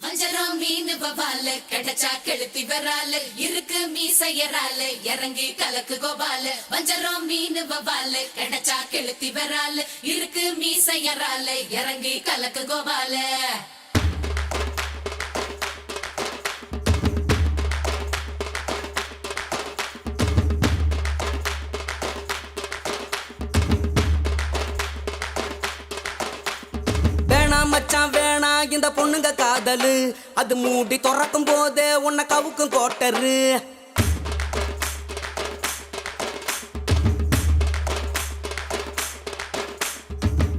வஞ்சரம் மீன் வவால கிடைச்சா கெளுத்தி வரால இருக்கு மீசையரால இறங்கி கலக்கு கோபால வஞ்சரம் மீன் வவால கிடைச்சா கெளுத்தி வரால இருக்கு மீசையரால இறங்கி கலக்கு கோபால மச்சான் வேணா இந்த பொண்ணுங்க காதலு அது மூடி துறக்கும் போதே உன்னை கவுக்கும் கோட்டரு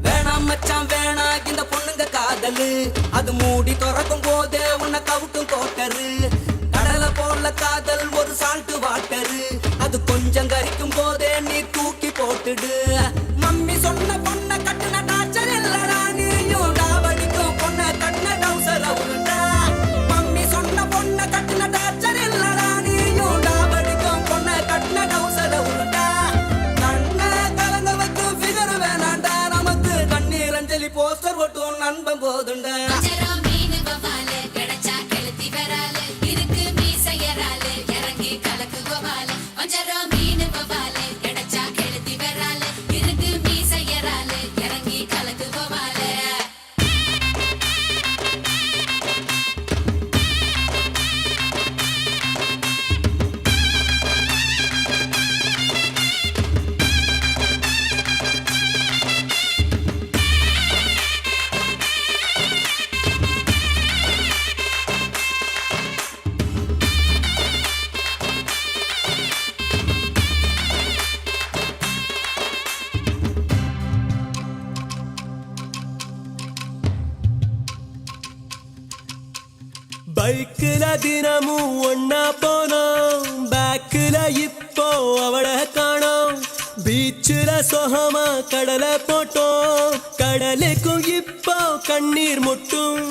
வேணாம் மச்சான் வேணா இந்த பொண்ணுங்க காதலு அது மூடி துறக்கும் போதே உன்னை கவுக்கும் கோட்டரு கடலை போல காதல் ஒரு சால்ட் வாட்டரு அது கொஞ்சம் கரிக்கும் போதே நீ தூக்கி போட்டுடு மம்மி சொன்ன பொண்ணை கட்டுன டாச்சர் இல்லடா போஸ்டர் போட்டும் நண்பன் போதுண்டா வஞ்சரம் மீன் வவால கிடைச்சா கெளுத்தி வரால இருக்கு மீசையரால இறங்கி கலக்கு கோபால வஞ்சரம் மீன் வவால கிடைச்சா கெளுத்தி வரால இருக்கு மீசையரால இறங்கி கலக்கு கோபால பைக்குல தினமும் ஒன்னா போனோம் பேக்குல இப்போ அவளை காணோம் பீச்சுல சொகமா கடலை போட்டோம் கடலுக்கும் இப்போ கண்ணீர் முட்டும்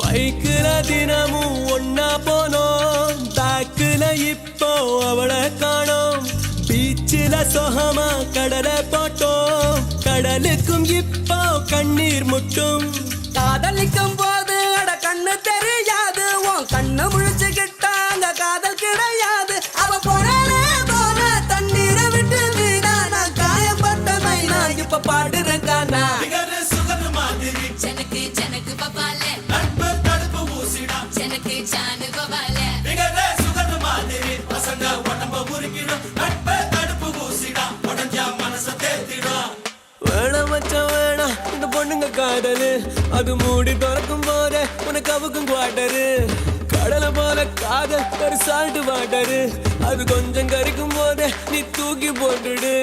பைக்குல தினமும் ஒன்னா போனோம் பேக்குல இப்போ அவளை காணோம் பீச்சுல சொகமா கடலை போட்டோம் கடலுக்கும் இப்போ கண்ணீர் முட்டும் காதலிக்கும் போது அட கண்ணு தெரியாது உன் கண்ணு முழிச்சுக்கிட்டாங்க காதல் கிடையாது அவ போறானே போன தண்ணீரை விட்டு வீணா நான் காயப்பட்ட மைனா இப்ப பாடுறேன் கானா ஜனக்கு ஜனக்கு பபால ஜனக்கு ஜானு பபால வேணாம் மச்சான் வேணாம் இந்த பொண்ணுங்க காதலு அது மூடி திறக்கும் போதே உனக்கு அவுக்கும் குவாட்டரு கடலை போல காதல் ஒரு சால்ட் வாட்டரு அது கொஞ்சம் கரிக்கும் போதே நீ தூக்கி போட்டுடு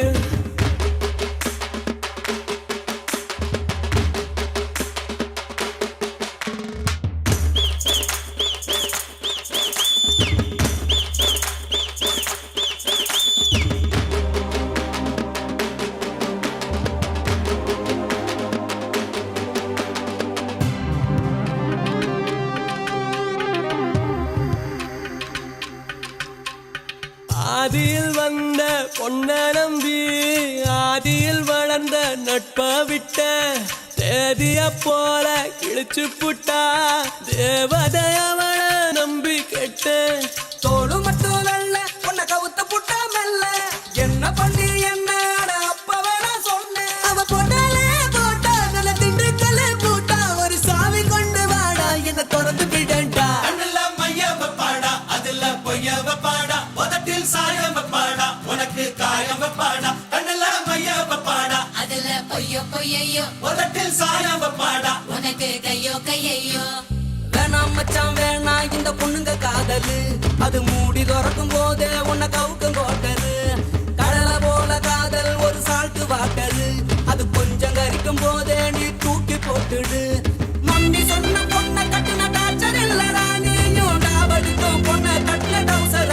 ஆதியில் வந்த பொன்ன நம்பி ஆதியில் வளர்ந்த நட்ப விட்ட தேதிய போல கிழிச்சு புட்டா தேவதை அவளை நம்பி கெட்ட தோடு மட்டும் நல்ல உன்னை கவுத்த புட்டா மெல்ல என்ன பண்ணி என்ன அப்ப வேணா சொன்னேன் அவ பொண்ணாலே போட்டா நல்ல திண்டுக்கல்ல பூட்டா ஒரு சாவி கொண்டு வாடா என்ன திறந்து விடண்டா பாடா அதுல பொய்யவ பாடா உதட்டில் சாயம் பாடா உனக்கு காயம் பாடா கண்ணுல மையவ பாடா அதுல பொய்யோ பொய்யையோ உதட்டில் சாயம் பாடா உனக்கு கையோ கையையோ வேணாம் மச்சான் வேணா இந்த பொண்ணுங்க காதலு அது மூடி திறக்கும் போதே உன்னை கவுக்கும் கோட்டரு கடலை போல காதல் ஒரு சால்ட் வாட்டரு அது கொஞ்சம் கரிக்கும் போதே நீ தூக்கி போட்டுடு மம்மி சொன்ன பொண்ணை கட்டுன டாச்சர் இல்லடா நீயும் டாபடிக்கும் பொண்ணை கட்டுன டவுசர